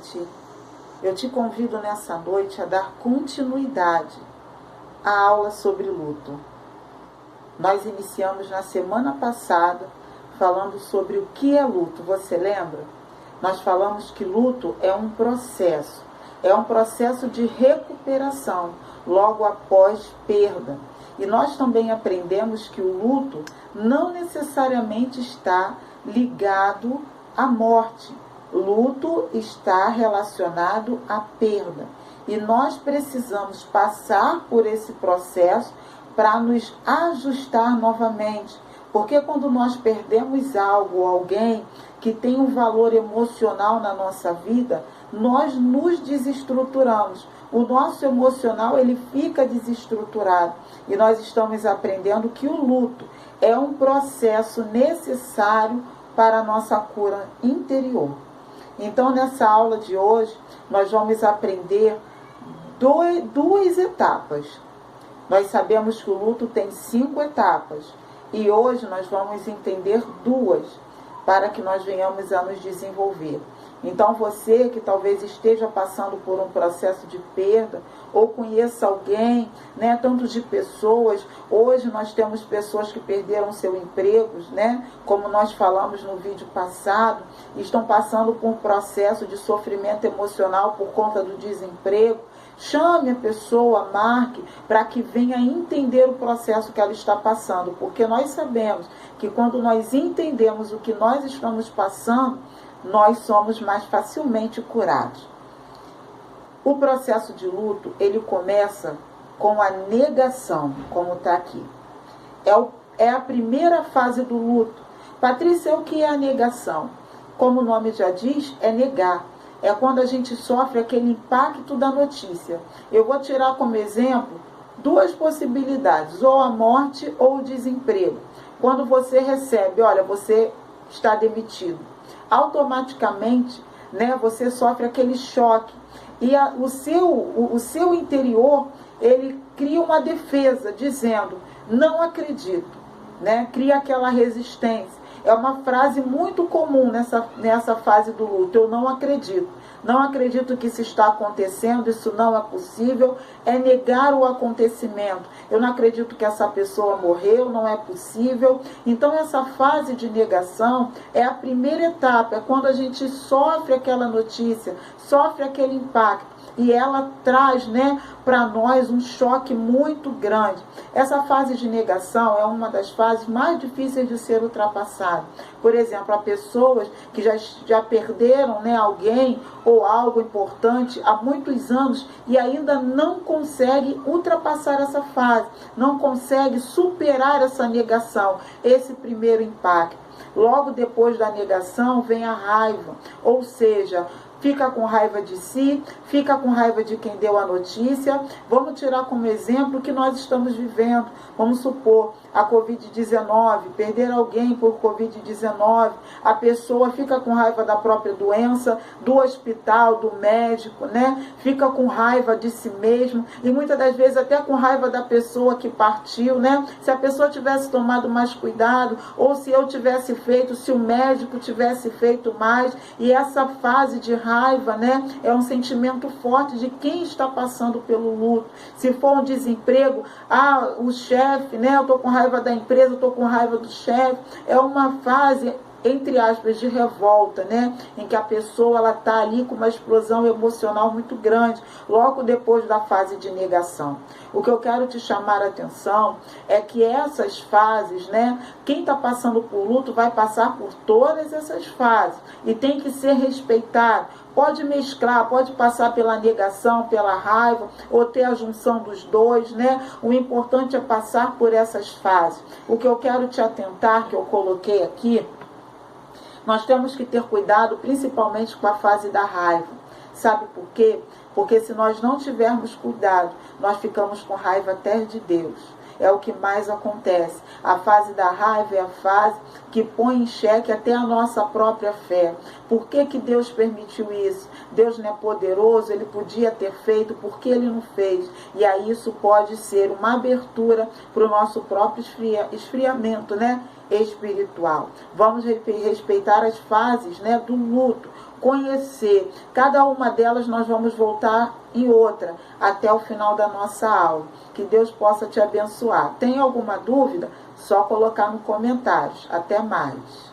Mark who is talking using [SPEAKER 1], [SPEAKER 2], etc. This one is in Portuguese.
[SPEAKER 1] noite. Eu te convido nessa noite a dar continuidade à aula sobre luto. Nós iniciamos na semana passada falando sobre o que é luto. Você lembra? Nós falamos que luto é um processo de recuperação logo após perda. E nós também aprendemos que o luto não necessariamente está ligado à morte. Luto está relacionado à perda. E nós precisamos passar por esse processo para nos ajustar novamente. Porque quando nós perdemos algo ou alguém que tem um valor emocional na nossa vida, nós nos desestruturamos. O nosso emocional, ele fica desestruturado. E nós estamos aprendendo que o luto é um processo necessário para a nossa cura interior. Então, nessa aula de hoje, nós vamos aprender duas etapas. Nós sabemos que o luto tem 5 etapas. E hoje nós vamos entender 2, para que nós venhamos a nos desenvolver. Então você que talvez esteja passando por um processo de perda, ou conheça alguém, né, tanto de pessoas, hoje nós temos pessoas que perderam seu emprego, né, como nós falamos no vídeo passado, estão passando por um processo de sofrimento emocional por conta do desemprego. Chame a pessoa, marque, para que venha entender o processo que ela está passando, porque nós sabemos que quando nós entendemos o que nós estamos passando, nós somos mais facilmente curados. O processo de luto, ele começa com a negação, como está aqui. É a primeira fase do luto. Patrícia, o que é a negação? Como o nome já diz, é negar. É quando a gente sofre aquele impacto da notícia. Eu vou tirar como exemplo 2 possibilidades, ou a morte ou o desemprego. Quando você recebe, olha, você está demitido. Automaticamente, né, você sofre aquele choque. E o seu interior, ele cria uma defesa, dizendo, não acredito, né? Cria aquela resistência. É uma frase muito comum nessa fase do luto. Eu não acredito. Não acredito que isso está acontecendo, isso não é possível. É negar o acontecimento. Eu não acredito que essa pessoa morreu, não é possível. Então essa fase de negação é a primeira etapa. É quando a gente sofre aquela notícia, sofre aquele impacto. E ela traz, né, para nós um choque muito grande. Essa fase de negação é uma das fases mais difíceis de ser ultrapassada. Por exemplo, há pessoas que já perderam, né, alguém ou algo importante há muitos anos e ainda não consegue ultrapassar essa fase, não consegue superar essa negação, esse primeiro impacto. Logo depois da negação vem a raiva, ou seja, fica com raiva de si, fica com raiva de quem deu a notícia. Vamos tirar como exemplo o que nós estamos vivendo. Vamos supor, a Covid-19, perder alguém por Covid-19, a pessoa fica com raiva da própria doença, do hospital, do médico, né? Fica com raiva de si mesmo e muitas das vezes até com raiva da pessoa que partiu, né? Se a pessoa tivesse tomado mais cuidado, ou se eu tivesse feito, se o médico tivesse feito mais. E essa fase de raiva, né, é um sentimento forte de quem está passando pelo luto. Se for um desemprego, o chefe, né, eu estou com raiva da empresa, eu estou com raiva do chefe. É uma fase, entre aspas, de revolta, né, em que a pessoa ela está ali com uma explosão emocional muito grande, logo depois da fase de negação. O que eu quero te chamar a atenção é que essas fases, né, quem está passando por luto vai passar por todas essas fases e tem que ser respeitado. Pode mesclar, pode passar pela negação, pela raiva, ou ter a junção dos dois, né? O importante é passar por essas fases. O que eu quero te atentar, que eu coloquei aqui, nós temos que ter cuidado principalmente com a fase da raiva. Sabe por quê? Porque se nós não tivermos cuidado, nós ficamos com raiva até de Deus. É o que mais acontece. A fase da raiva é a fase que põe em xeque até a nossa própria fé. Por que que Deus permitiu isso? Deus não é poderoso, Ele podia ter feito, por que Ele não fez? E aí isso pode ser uma abertura para o nosso próprio esfriamento, né, espiritual. Vamos respeitar as fases, né, do luto. conhecer. Cada uma delas nós vamos voltar em outra, até o final da nossa aula. Que Deus possa te abençoar. Tem alguma dúvida? Só colocar nos comentários. Até mais.